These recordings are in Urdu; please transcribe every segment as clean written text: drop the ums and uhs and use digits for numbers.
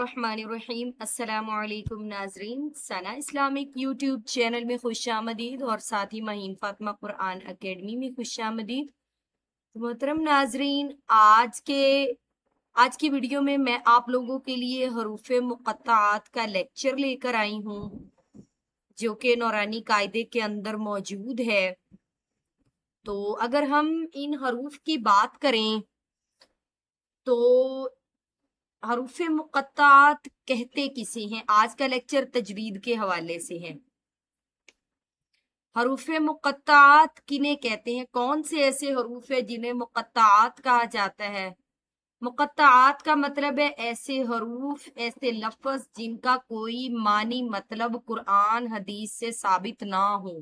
الرحمن الرحیم السلام علیکم ناظرین، ثنا اسلامک یوٹیوب چینل میں خوش آمدید اور ساتھ ہی مہین فاطمہ قرآن اکیڈمی میں خوش آمدید۔ محترم ناظرین، آج کی ویڈیو میں آپ لوگوں کے لیے حروف مقطعات کا لیکچر لے کر آئی ہوں جو کہ نورانی قاعدے کے اندر موجود ہے۔ تو اگر ہم ان حروف کی بات کریں تو حروف مقطعات کہتے کسے ہیں؟ آج کا لیکچر تجوید کے حوالے سے ہے۔ حروف مقطعات کنہیں کہتے ہیں؟ کون سے ایسے حروف ہیں جنہیں مقطعات کہا جاتا ہے؟ مقطعات کا مطلب ہے ایسے حروف، ایسے لفظ جن کا کوئی معنی مطلب قرآن حدیث سے ثابت نہ ہو،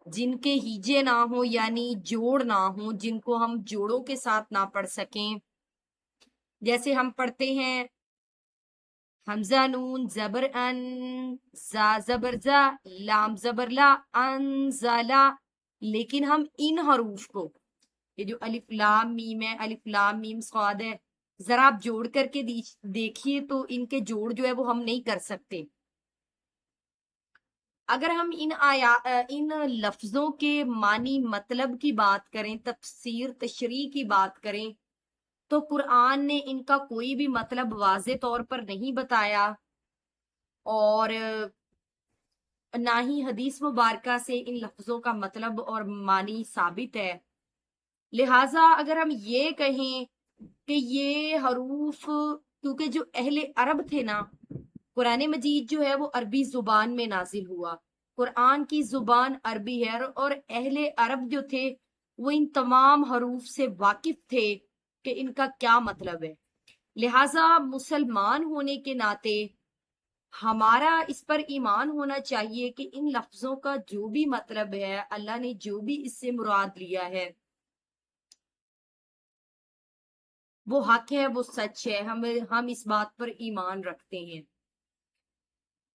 جن کے ہیجے نہ ہو یعنی جوڑ نہ ہو، جن کو ہم جوڑوں کے ساتھ نہ پڑھ سکیں۔ جیسے ہم پڑھتے ہیں حمزہ نون زبر ان، زا زبر زا، لام زبر لا، انزلا، لیکن ہم ان حروف کو، یہ جو الف لام میم ہے، الف لام میم صاد ہے، ذرا آپ جوڑ کر کے دیکھیے تو ان کے جوڑ جو ہے وہ ہم نہیں کر سکتے۔ اگر ہم ان لفظوں کے معنی مطلب کی بات کریں، تفسیر تشریح کی بات کریں، تو قرآن نے ان کا کوئی بھی مطلب واضح طور پر نہیں بتایا اور نہ ہی حدیث مبارکہ سے ان لفظوں کا مطلب اور معنی ثابت ہے۔ لہٰذا اگر ہم یہ کہیں کہ یہ حروف، کیونکہ جو اہل عرب تھے نا، قرآن مجید جو ہے وہ عربی زبان میں نازل ہوا، قرآن کی زبان عربی ہے، اور اہل عرب جو تھے وہ ان تمام حروف سے واقف تھے کہ ان کا کیا مطلب ہے۔ لہٰذا مسلمان ہونے کے ناطے ہمارا اس پر ایمان ہونا چاہیے کہ ان لفظوں کا جو بھی مطلب ہے، اللہ نے جو بھی اس سے مراد لیا ہے وہ حق ہے، وہ سچ ہے، ہم اس بات پر ایمان رکھتے ہیں۔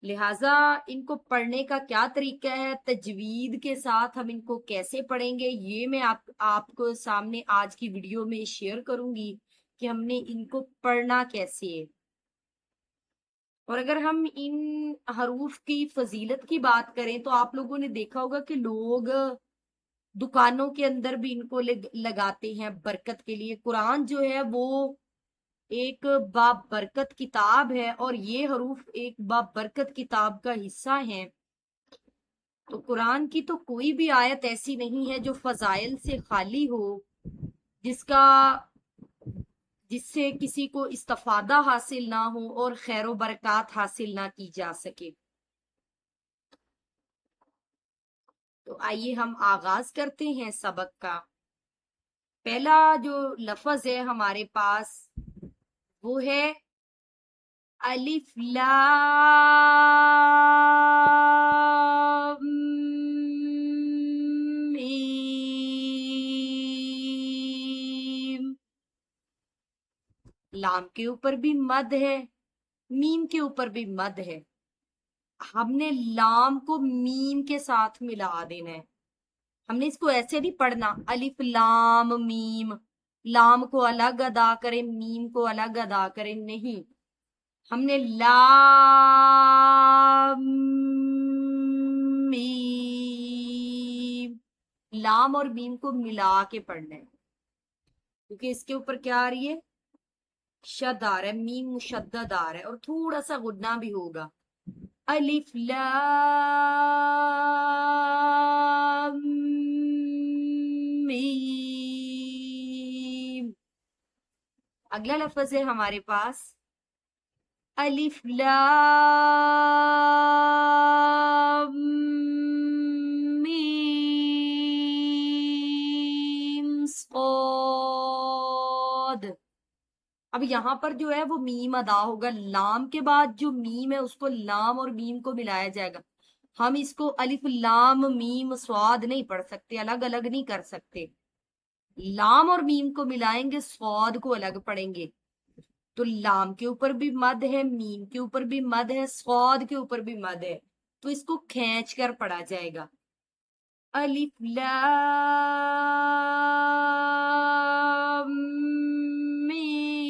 لہٰذا ان کو پڑھنے کا کیا طریقہ ہے، تجوید کے ساتھ ہم ان کو کیسے پڑھیں گے، یہ میں آپ کو سامنے آج کی ویڈیو میں شیئر کروں گی کہ ہم نے ان کو پڑھنا کیسے ہے۔ اور اگر ہم ان حروف کی فضیلت کی بات کریں تو آپ لوگوں نے دیکھا ہوگا کہ لوگ دکانوں کے اندر بھی ان کو لگاتے ہیں برکت کے لیے۔ قرآن جو ہے وہ ایک بابرکت کتاب ہے اور یہ حروف ایک بابرکت کتاب کا حصہ ہیں۔ تو قرآن کی تو کوئی بھی آیت ایسی نہیں ہے جو فضائل سے خالی ہو، جس سے کسی کو استفادہ حاصل نہ ہو اور خیر و برکات حاصل نہ کی جا سکے۔ تو آئیے ہم آغاز کرتے ہیں سبق کا۔ پہلا جو لفظ ہے ہمارے پاس وہ ہے الف لام میم۔ لام کے اوپر بھی مد ہے، میم کے اوپر بھی مد ہے۔ ہم نے لام کو میم کے ساتھ ملا دینا ہے، ہم نے اس کو ایسے نہیں پڑھنا الف لام میم، لام کو الگ ادا کریں میم کو الگ ادا کریں، نہیں، ہم نے لام میم، لام اور میم کو ملا کے پڑھنا ہے، کیونکہ اس کے اوپر کیا آ رہی ہے؟ شد آ رہا ہے، میم مشدد آ رہا ہے اور تھوڑا سا غنہ بھی ہوگا۔ الف لام میم۔ اگلا لفظ ہے ہمارے پاس الف لام میم صاد۔ اب یہاں پر جو ہے وہ میم ادا ہوگا، لام کے بعد جو میم ہے اس کو لام اور میم کو ملایا جائے گا۔ ہم اس کو الف لام میم صاد نہیں پڑھ سکتے، الگ الگ نہیں کر سکتے، لام اور میم کو ملائیں گے، صاد کو الگ پڑھیں گے۔ تو لام کے اوپر بھی مد ہے، میم کے اوپر بھی مد ہے، صاد کے اوپر بھی مد ہے، تو اس کو کھینچ کر پڑھا جائے گا الف لام میم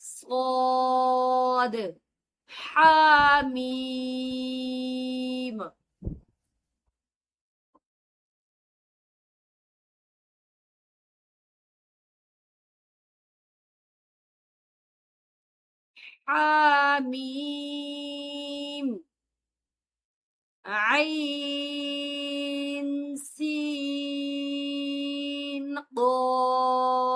صاد حاميم। حاميم عين سين ضاد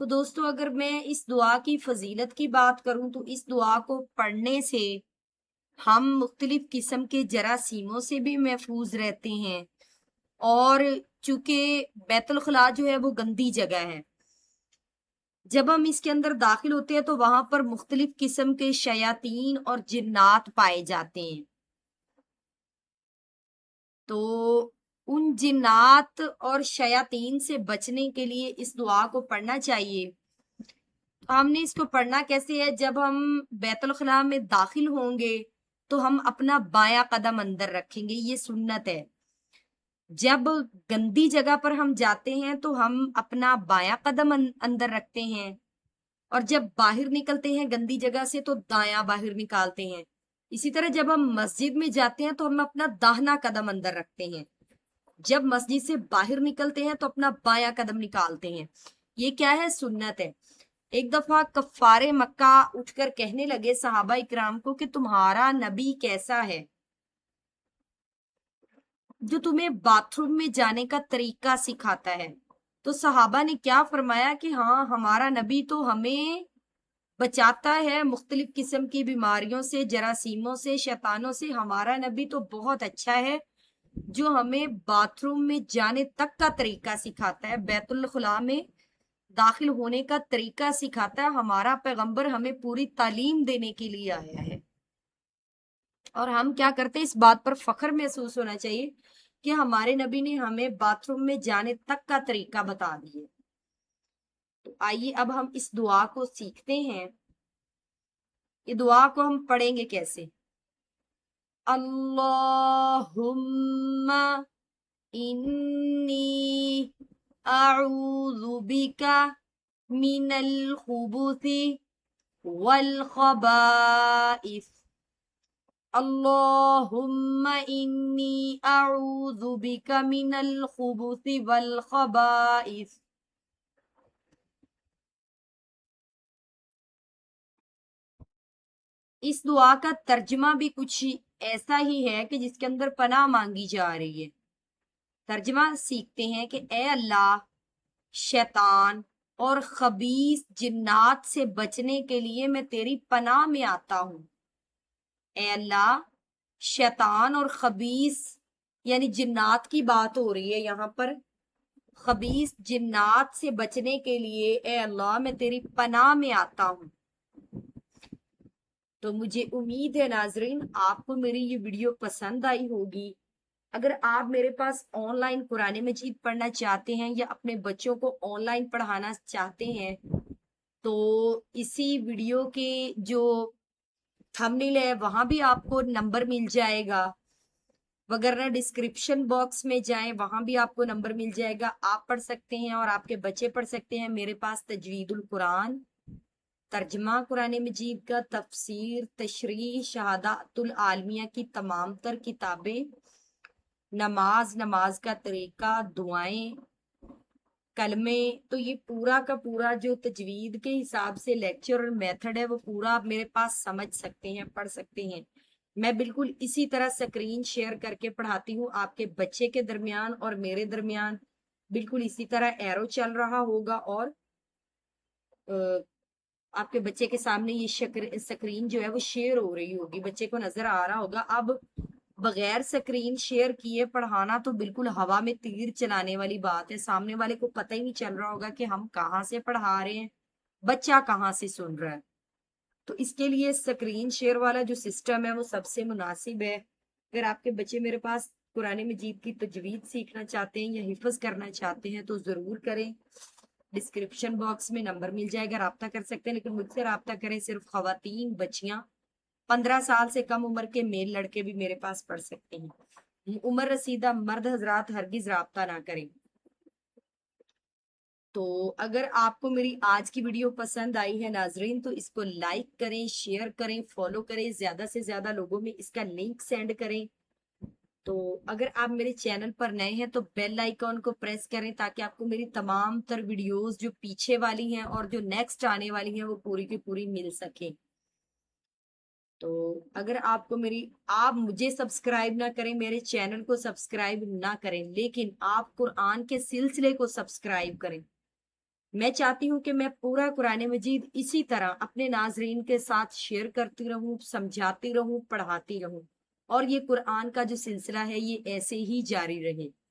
تو دوستو اگر میں اس دعا کی فضیلت کی بات کروں تو اس دعا کو پڑھنے سے ہم مختلف قسم کے جراثیموں سے بھی محفوظ رہتے ہیں، اور چونکہ بیت الخلاء جو ہے وہ گندی جگہ ہے، جب ہم اس کے اندر داخل ہوتے ہیں تو وہاں پر مختلف قسم کے شیاطین اور جنات پائے جاتے ہیں، تو ان جنات اور شیاطین سے بچنے کے لیے اس دعا کو پڑھنا چاہیے۔ تو ہم نے اس کو پڑھنا کیسے ہے؟ جب ہم بیت الخلاء میں داخل ہوں گے تو ہم اپنا بایاں قدم اندر رکھیں گے، یہ سنت ہے۔ جب گندی جگہ پر ہم جاتے ہیں تو ہم اپنا بایاں قدم اندر رکھتے ہیں، اور جب باہر نکلتے ہیں گندی جگہ سے تو دایاں باہر نکالتے ہیں۔ اسی طرح جب ہم مسجد میں جاتے ہیں تو ہم اپنا داہنا قدم اندر رکھتے ہیں، جب مسجد سے باہر نکلتے ہیں تو اپنا بایاں قدم نکالتے ہیں۔ یہ کیا ہے؟ سنت ہے۔ ایک دفعہ کفار مکہ اٹھ کر کہنے لگے صحابہ اکرام کو کہ تمہارا نبی کیسا ہے جو تمہیں باتھ روم میں جانے کا طریقہ سکھاتا ہے؟ تو صحابہ نے کیا فرمایا کہ ہاں، ہمارا نبی تو ہمیں بچاتا ہے مختلف قسم کی بیماریوں سے، جراثیموں سے، شیطانوں سے۔ ہمارا نبی تو بہت اچھا ہے جو ہمیں باتھ روم میں جانے تک کا طریقہ سکھاتا ہے، بیت الخلاء میں داخل ہونے کا طریقہ سکھاتا ہے۔ ہمارا پیغمبر ہمیں پوری تعلیم دینے کے لیے آیا ہے، اور ہم کیا کرتے ہیں؟ اس بات پر فخر محسوس ہونا چاہیے کہ ہمارے نبی نے ہمیں باتھ روم میں جانے تک کا طریقہ بتا دیے۔ تو آئیے اب ہم اس دعا کو سیکھتے ہیں۔ یہ دعا کو ہم پڑھیں گے کیسے؟ اللہم انی اعوذ بک من الخبث والخبائث، اللہم انی اعوذ بک من الخبث والخبائث۔ اس دعا کا ترجمہ بھی کچھ ایسا ہی ہے کہ جس کے اندر پناہ مانگی جا رہی ہے۔ ترجمہ سیکھتے ہیں کہ اے اللہ، شیطان اور خبیث جنات سے بچنے کے لیے میں تیری پناہ میں آتا ہوں۔ اے اللہ، شیطان اور خبیث یعنی جنات کی بات ہو رہی ہے یہاں پر، خبیث جنات سے بچنے کے لیے اے اللہ میں تیری پناہ میں آتا ہوں۔ تو مجھے امید ہے ناظرین آپ کو میری یہ ویڈیو پسند آئی ہوگی۔ اگر آپ میرے پاس آن لائن قرآن مجید پڑھنا چاہتے ہیں یا اپنے بچوں کو آن لائن پڑھانا چاہتے ہیں تو اسی ویڈیو کے جو تھمبنیل ہے وہاں بھی آپ کو نمبر مل جائے گا، وگرنہ ڈسکرپشن باکس میں جائیں وہاں بھی آپ کو نمبر مل جائے گا، آپ پڑھ سکتے ہیں اور آپ کے بچے پڑھ سکتے ہیں۔ میرے پاس تجوید القرآن، ترجمہ قرآن مجید کا، تفسیر، تشریح، شہادات العالمیہ کی تمام تر کتابیں، نماز کا طریقہ، دعائیں، کلمے، تو یہ پورا کا پورا جو تجوید کے حساب سے لیکچر اور میتھڈ ہے وہ پورا آپ میرے پاس سمجھ سکتے ہیں، پڑھ سکتے ہیں۔ میں بالکل اسی طرح سکرین شیئر کر کے پڑھاتی ہوں، آپ کے بچے کے درمیان اور میرے درمیان بالکل اسی طرح ایرو چل رہا ہوگا، اور آپ کے بچے کے سامنے یہ سکرین جو ہے وہ شیئر ہو رہی ہوگی، بچے کو نظر آ رہا ہوگا۔ اب بغیر سکرین شیئر کیے پڑھانا تو بالکل ہوا میں تیر چلانے والی بات ہے، سامنے والے کو پتہ ہی نہیں چل رہا ہوگا کہ ہم کہاں سے پڑھا رہے ہیں، بچہ کہاں سے سن رہا ہے۔ تو اس کے لیے سکرین شیئر والا جو سسٹم ہے وہ سب سے مناسب ہے۔ اگر آپ کے بچے میرے پاس قرآن مجید کی تجوید سیکھنا چاہتے ہیں یا حفظ کرنا چاہتے ہیں تو ضرور کریں، ڈسکرپشن باکس میں نمبر مل جائے گا، رابطہ کر سکتے ہیں، لیکن مجھ سے رابطہ کریں صرف خواتین، بچیاں، 15 سال سے کم عمر کے میل لڑکے بھی میرے پاس پڑھ سکتے ہیں، عمر رسیدہ مرد حضرات ہرگز رابطہ نہ کریں۔ تو اگر آپ کو میری آج کی ویڈیو پسند آئی ہے ناظرین تو اس کو لائک کریں، شیئر کریں، فالو کریں، زیادہ سے زیادہ لوگوں میں اس کا لنک سینڈ کریں۔ تو اگر آپ میرے چینل پر نئے ہیں تو بیل آئیکن کو پریس کریں تاکہ آپ کو میری تمام تر ویڈیوز جو پیچھے والی ہیں اور جو نیکسٹ آنے والی ہیں وہ پوری کی پوری مل سکیں۔ تو اگر آپ کو آپ مجھے سبسکرائب نہ کریں، میرے چینل کو سبسکرائب نہ کریں، لیکن آپ قرآن کے سلسلے کو سبسکرائب کریں، میں چاہتی ہوں کہ میں پورا قرآن مجید اسی طرح اپنے ناظرین کے ساتھ شیئر کرتی رہوں، سمجھاتی رہوں، پڑھاتی رہوں، اور یہ قرآن کا جو سلسلہ ہے یہ ایسے ہی جاری رہے۔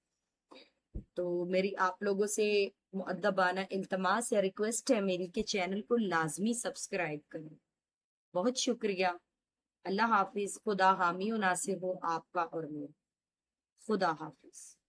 تو میری آپ لوگوں سے مؤدبانہ التماس یا ریکویسٹ ہے میری کہ چینل کو لازمی سبسکرائب کریں۔ بہت شکریہ۔ اللہ حافظ۔ خدا حامی و ناصر ہو آپ کا اور میرا۔ خدا حافظ۔